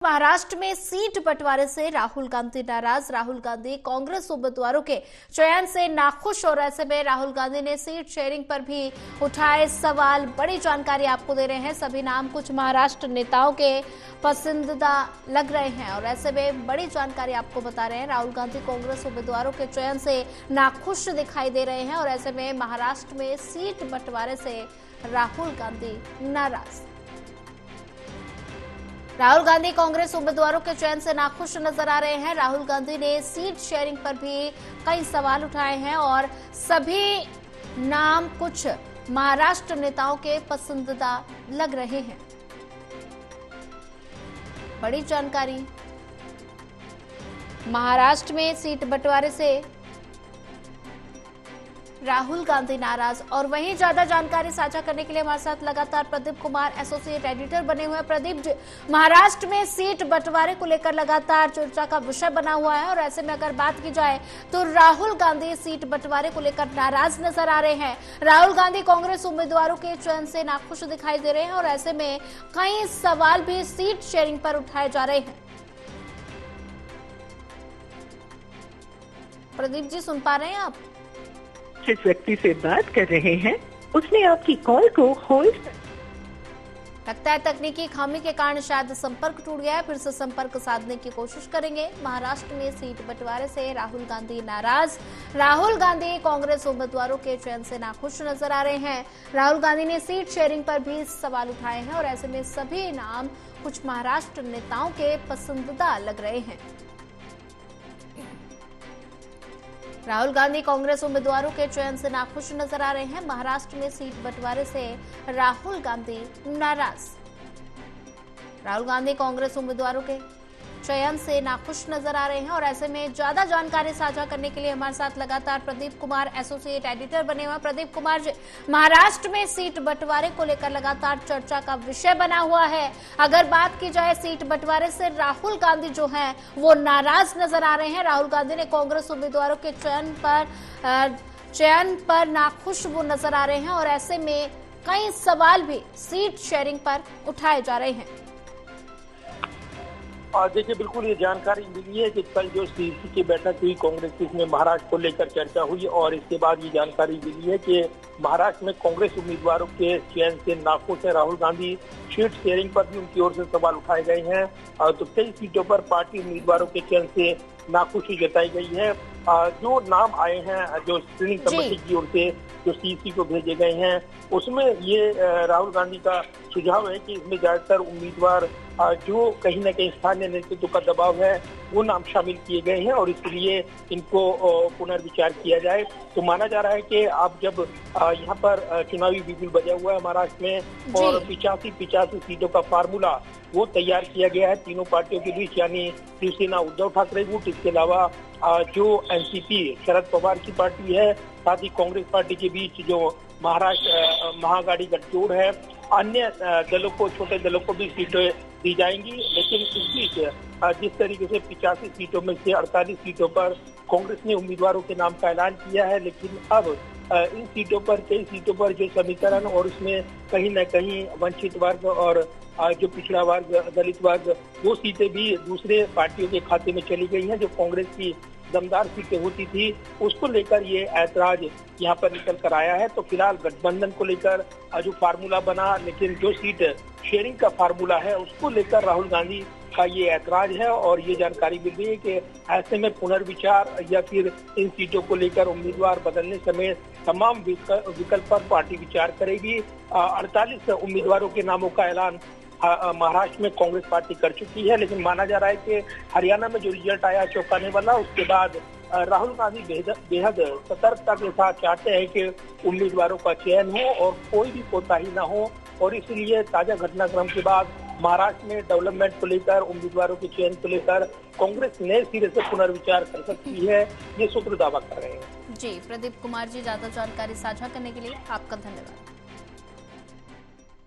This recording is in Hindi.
महाराष्ट्र में सीट बंटवारे से राहुल गांधी नाराज। राहुल गांधी कांग्रेस उम्मीदवारों के चयन से नाखुश और ऐसे में राहुल गांधी ने सीट शेयरिंग पर भी उठाए सवाल। बड़ी जानकारी आपको दे रहे हैं। सभी नाम कुछ महाराष्ट्र नेताओं के पसंदीदा लग रहे हैं और ऐसे में बड़ी जानकारी आपको बता रहे हैं। राहुल गांधी कांग्रेस उम्मीदवारों के चयन से नाखुश दिखाई दे रहे हैं और ऐसे में महाराष्ट्र में सीट बंटवारे से राहुल गांधी नाराज। राहुल गांधी कांग्रेस उम्मीदवारों के चयन से नाखुश नजर आ रहे हैं। राहुल गांधी ने सीट शेयरिंग पर भी कई सवाल उठाए हैं और सभी नाम कुछ महाराष्ट्र नेताओं के पसंदीदा लग रहे हैं। बड़ी जानकारी, महाराष्ट्र में सीट बंटवारे से राहुल गांधी नाराज। और वहीं ज्यादा जानकारी साझा करने के लिए हमारे साथ लगातार प्रदीप कुमार एसोसिएट एडिटर बने हुए हैं। प्रदीप जी, महाराष्ट्र में सीट बंटवारे को लेकर लगातार चर्चा का विषय बना हुआ है और ऐसे में अगर बात की जाए तो राहुल गांधी सीट बंटवारे को लेकर नाराज नजर आ रहे हैं। राहुल गांधी कांग्रेस उम्मीदवारों के चयन से नाखुश दिखाई दे रहे हैं और ऐसे में कई सवाल भी सीट शेयरिंग पर उठाए जा रहे हैं। प्रदीप जी, सुन पा रहे हैं आप? जिस व्यक्ति से बात कर रहे हैं उसने आपकी कॉल को होल्ड। लगता है तकनीकी खामी के कारण शायद संपर्क टूट गया है। फिर से संपर्क साधने की कोशिश करेंगे। महाराष्ट्र में सीट बंटवारे से राहुल गांधी नाराज। राहुल गांधी कांग्रेस उम्मीदवारों के चयन से नाखुश नजर आ रहे हैं। राहुल गांधी ने सीट शेयरिंग पर भी सवाल उठाए हैं और ऐसे में सभी नाम कुछ महाराष्ट्र नेताओं के पसंदीदा लग रहे हैं। राहुल गांधी कांग्रेस उम्मीदवारों के चयन से नाखुश नजर आ रहे हैं। महाराष्ट्र में सीट बंटवारे से राहुल गांधी नाराज। राहुल गांधी कांग्रेस उम्मीदवारों के चयन से नाखुश नजर आ रहे हैं और ऐसे में ज्यादा जानकारी साझा करने के लिए हमारे साथ लगातार प्रदीप कुमार एसोसिएट एडिटर बने हुए हैं। प्रदीप कुमार जी, महाराष्ट्र में सीट बंटवारे को लेकर लगातार चर्चा का विषय बना हुआ है। अगर बात की जाए सीट बंटवारे से राहुल गांधी जो हैं वो नाराज नजर आ रहे हैं। राहुल गांधी ने कांग्रेस उम्मीदवारों के चयन पर नाखुश वो नजर आ रहे हैं और ऐसे में कई सवाल भी सीट शेयरिंग पर उठाए जा रहे हैं। देखिए, बिल्कुल ये जानकारी मिली है कि कल जो सीईसी की बैठक हुई कांग्रेस की, इसमें महाराष्ट्र को लेकर चर्चा हुई और इसके बाद ये जानकारी मिली है कि महाराष्ट्र में कांग्रेस उम्मीदवारों के चयन से नाखुश है राहुल गांधी। सीट शेयरिंग पर भी उनकी ओर से सवाल उठाए गए हैं तो कई सीटों पर पार्टी उम्मीदवारों के चयन से नाखुशी जताई गई है। जो नाम आए हैं, जो स्क्रीनिंग कमेटी की ओर से जो सीईसी को भेजे गए हैं, उसमें ये राहुल गांधी का सुझाव है कि इसमें ज्यादातर उम्मीदवार जो कहीं न कहीं स्थानीय नेतृत्व का दबाव है वो नाम शामिल किए गए हैं और इसलिए इनको पुनर्विचार किया जाए। तो माना जा रहा है कि अब जब यहाँ पर चुनावी बिगुल बजा हुआ है महाराष्ट्र में और 85 सीटों का फार्मूला वो तैयार किया गया है तीनों पार्टियों के बीच, यानी शिवसेना उद्धव ठाकरे गुट, इसके अलावा जो एनसीपी शरद पवार की पार्टी है, साथ ही कांग्रेस पार्टी के बीच जो महाराष्ट्र महाआघाड़ी गठजोड़ है, अन्य दलों को, छोटे दलों को भी सीटें दी जाएंगी। लेकिन इस बीच जिस तरीके से 85 सीटों में से 48 सीटों पर कांग्रेस ने उम्मीदवारों के नाम का ऐलान किया है, लेकिन अब इन सीटों पर, कई सीटों पर जो समीकरण और उसमें कहीं न कहीं वंचित वर्ग और जो पिछड़ा वर्ग, दलित वर्ग, वो सीटें भी दूसरे पार्टियों के खाते में चली गई हैं। जो कांग्रेस की दमदार सीटें होती थी उसको लेकर ये ऐतराज यहाँ पर निकल कर आया है। तो फिलहाल गठबंधन को लेकर जो फार्मूला बना, लेकिन जो सीट शेयरिंग का फार्मूला है उसको लेकर राहुल गांधी का ये ऐतराज है और ये जानकारी मिल रही है कि ऐसे में पुनर्विचार या फिर इन सीटों को लेकर उम्मीदवार बदलने समेत तमाम विकल्प पर पार्टी विचार करेगी। 48 उम्मीदवारों के नामों का ऐलान महाराष्ट्र में कांग्रेस पार्टी कर चुकी है, लेकिन माना जा रहा है कि हरियाणा में जो रिजल्ट आया चौंकाने वाला, उसके बाद राहुल गांधी बेहद सतर्कता के साथ चाहते हैं कि उम्मीदवारों का चयन हो और कोई भी कोताही न हो और इसलिए ताजा घटनाक्रम के बाद महाराष्ट्र में डेवलपमेंट को लेकर, उम्मीदवारों के चयन को लेकर कांग्रेस नए सिरे से पुनर्विचार कर सकती है, ये सूत्र दावा कर रहे हैं। जी, प्रदीप कुमार जी, ज्यादा जानकारी साझा करने के लिए आपका धन्यवाद।